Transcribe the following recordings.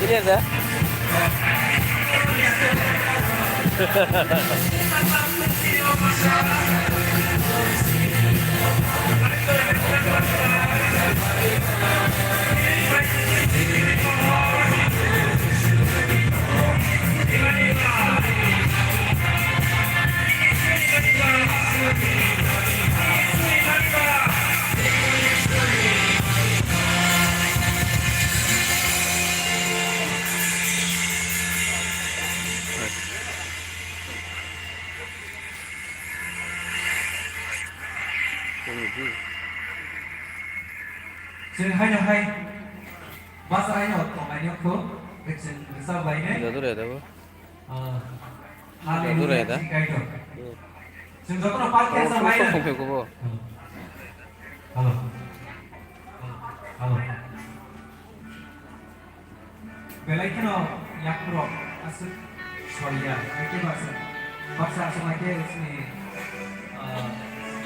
Ini ada. Sir, hai. Bahasa lain apa? Ini apa? Bisa baiknya. Jatuh ya, tahu? Jatuh ya, dah. Sir, jatuh apa? Kita baiknya. Halo. Belai kena yang pro asal Soria. Itu bahasa semakin sini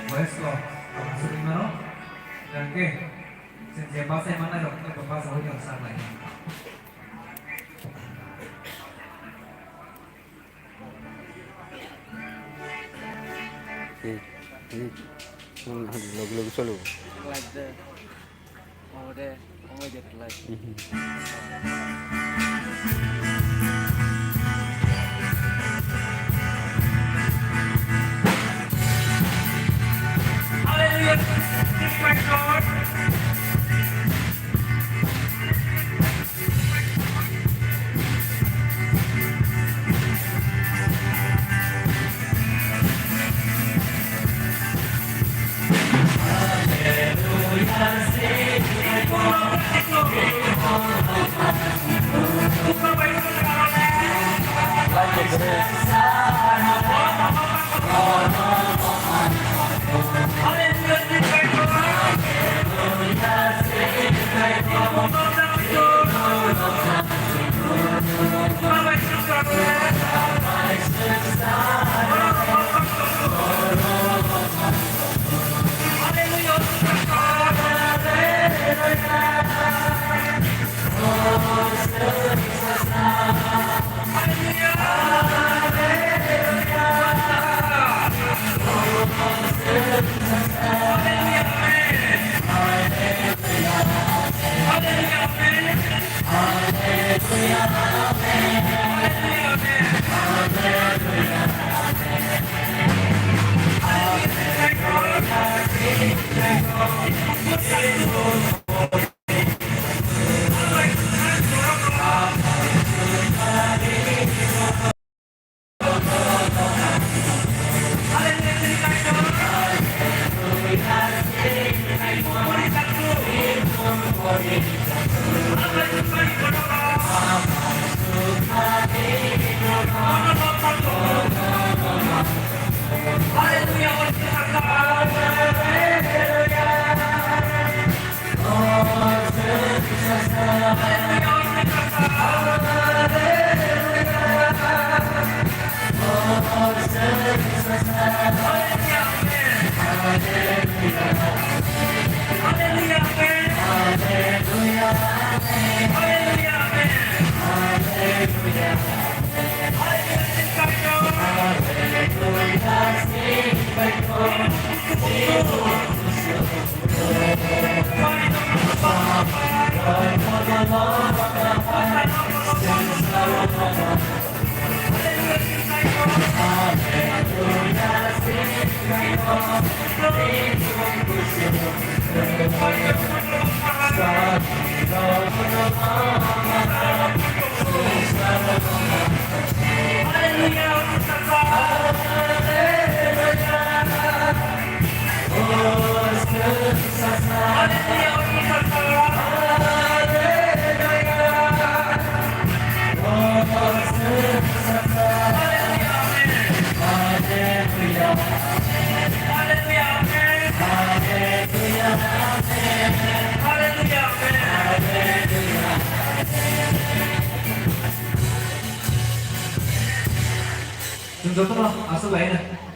voice ko masuk di mana? Dan ke setiap bahasa yang mana dok? Itu bahasa yang sama ini. Lagu-lagu solo. Like the over there, like. Hallelujah, my God. Chúng tôi không lo, à, số 7 này.